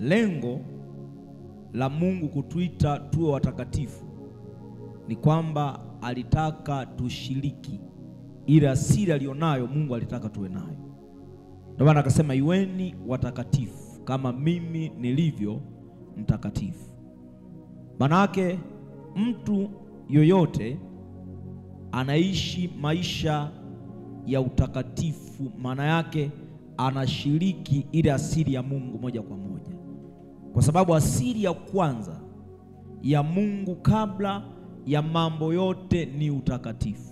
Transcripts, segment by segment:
Lengo la Mungu kutuita tuwe watakatifu ni kwamba alitaka tushiriki ile asili alionayo Mungu alitaka tuwe nayo. Ndio maana akasema iweni watakatifu kama mimi nilivyo mtakatifu. Manake mtu yoyote anaishi maisha ya utakatifu, maana yake anashiriki ile asili ya Mungu moja kwa moja, kwa sababu asili ya kwanza ya Mungu kabla ya mambo yote ni utakatifu.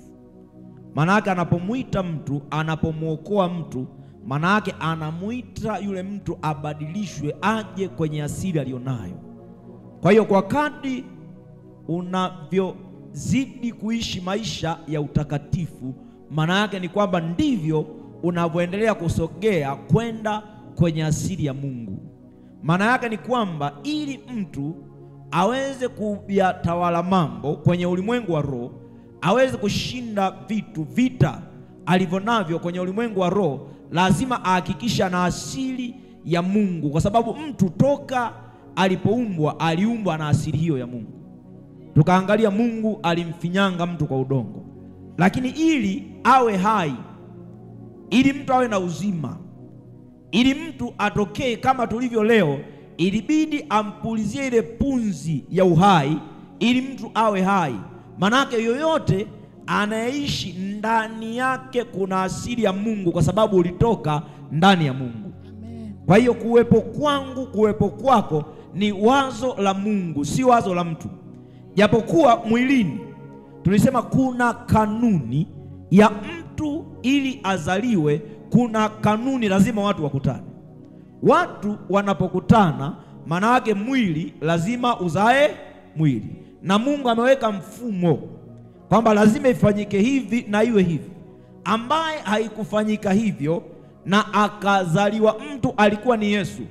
Maana yake anapomuita mtu, anapomwokoa mtu, maana yake anamuita yule mtu abadilishwe aje kwenye asili alionayo. Kwa hiyo kwa kadri unavyozidi kuishi maisha ya utakatifu, maana yake ni kwamba ndivyo unavyoendelea kusogea kwenda kwenye asili ya Mungu. Maana yake ni kwamba ili mtu aweze kuyatawala mambo kwenye ulimwengu wa roho, aweze kushinda vita alivyonavyo kwenye ulimwengu wa roho, lazima ahakikisha na asili ya Mungu, kwa sababu mtu toka alipoumbwa aliumbwa na asili hiyo ya Mungu. Tukaangalia Mungu alimfinyanga mtu kwa udongo, lakini ili awe hai, ili mtu awe na uzima, ili mtu atokee kama tulivyo leo, ilibidi ampulizie ile punzi ya uhai ili mtu awe hai. Manake yoyote anaishi ndani yake kuna asili ya Mungu, kwa sababu ulitoka ndani ya Mungu. Kwa hiyo kuwepo kwangu, kuwepo kwako ni wazo la Mungu, si wazo la mtu. Japokuwa mwilini tulisema kuna kanuni ya mtu ili azaliwe, kuna kanuni, lazima watu wakutane. Watu wanapokutana, maana yake mwili lazima uzae mwili, na Mungu ameweka mfumo kwamba lazima ifanyike hivi na iwe hivi. Ambaye haikufanyika hivyo na akazaliwa mtu alikuwa ni Yesu.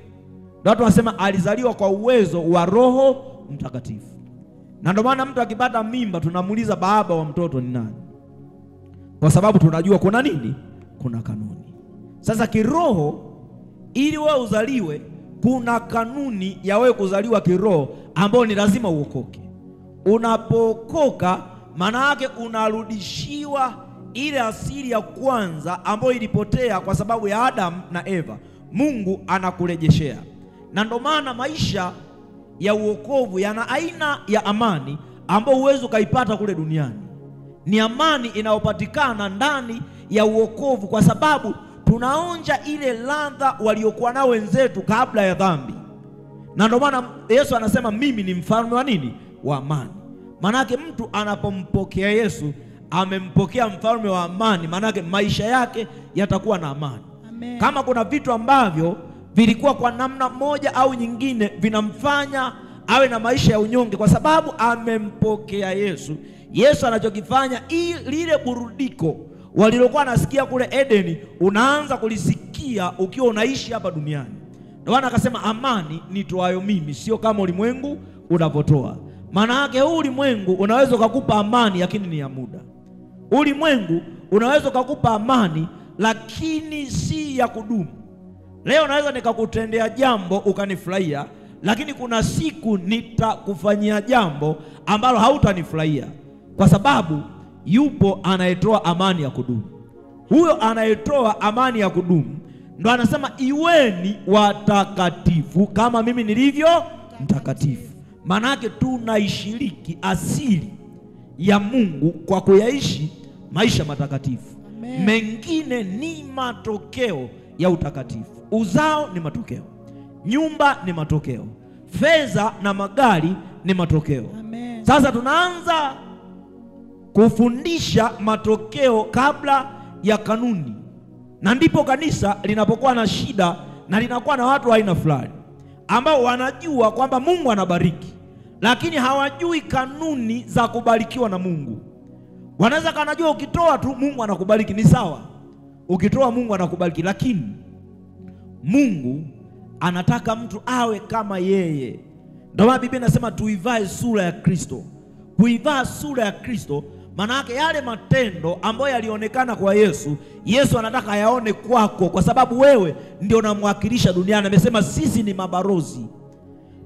Ndio watu wanasema alizaliwa kwa uwezo wa Roho Mtakatifu. Na ndio maana mtu akipata mimba tunamuuliza baba wa mtoto ni nani, kwa sababu tunajua kuna nini, kuna kanuni. Sasa kiroho, ili wewe uzaliwe, kuna kanuni ya wewe kuzaliwa kiroho ambayo ni lazima uokoke. Unapookoka, maana yake unarudishiwa ile asili ya kwanza ambayo ilipotea kwa sababu ya Adam na Eva. Mungu anakurejeshea. Na ndio maana maisha ya uokovu yana aina ya amani ambayo huwezi ukaipata kule duniani. Ni amani inayopatikana ndani ya uokovu, kwa sababu tunaonja ile ladha waliokuwa nao wenzetu kabla ya dhambi. Na ndio maana Yesu anasema mimi ni mfalme wa nini? Wa amani. Manake mtu anapompokea Yesu, amempokea mfalme wa amani, manake maisha yake yatakuwa na amani. Amen. Kama kuna vitu ambavyo vilikuwa kwa namna moja au nyingine vinamfanya awe na maisha ya unyonge, kwa sababu amempokea Yesu, Yesu anachokifanya, lile burudiko walilokuwa nasikia kule Edeni, unaanza kulisikia ukiwa unaishi hapa duniani. Ndio maana akasema amani nitoayo mimi sio kama ulimwengu unavyotoa. Maana yake huu ulimwengu unaweza kukupa amani lakini ni ya muda. Ulimwengu unaweza kukupa amani lakini si ya kudumu. Leo naweza nikakutendea jambo ukanifurahia, lakini kuna siku nitakufanyia jambo ambalo hautanifurahia, kwa sababu yupo anayetoa amani ya kudumu. Huyo anayetoa amani ya kudumu ndo anasema iweni watakatifu kama mimi nilivyo mtakatifu. Manake tunaishiriki asili ya Mungu kwa kuyaishi maisha matakatifu. Amen. Mengine ni matokeo ya utakatifu. Uzao ni matokeo, nyumba ni matokeo, fedha na magari ni matokeo. Amen. Sasa tunaanza kufundisha matokeo kabla ya kanuni, na ndipo kanisa linapokuwa na shida na linakuwa na watu aina fulani ambao wanajua kwamba Mungu anabariki, lakini hawajui kanuni za kubarikiwa na Mungu. Wanaweza kanajua ukitoa tu Mungu anakubariki, ni sawa, ukitoa Mungu anakubariki, lakini Mungu anataka mtu awe kama yeye. Ndio maana Biblia inasema tuivae sura ya Kristo. Kuivaa sura ya Kristo Maana yale matendo ambayo yalionekana kwa Yesu, Yesu anataka yaone kwako, kwa sababu wewe ndio unamwakilisha duniani. Amesema sisi ni mabalozi.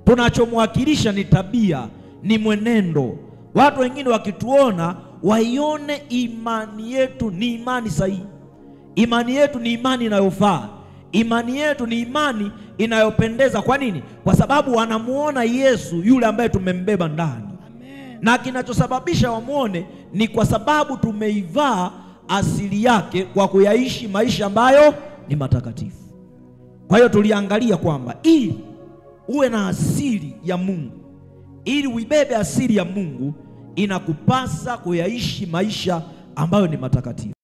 Tunachomwakilisha ni tabia, ni mwenendo. Watu wengine wakituona waione imani yetu ni imani sahihi. Imani yetu ni imani inayofaa. Imani yetu ni imani inayopendeza. Kwa nini? Kwa sababu wanamuona Yesu yule ambaye tumembeba ndani. Amen. Na kinachosababisha wamuone ni kwa sababu tumeivaa asili yake kwa kuyaishi maisha ambayo ni matakatifu. Kwa hiyo tuliangalia kwamba ili uwe na asili ya Mungu, ili uibebe asili ya Mungu, inakupasa kuyaishi maisha ambayo ni matakatifu.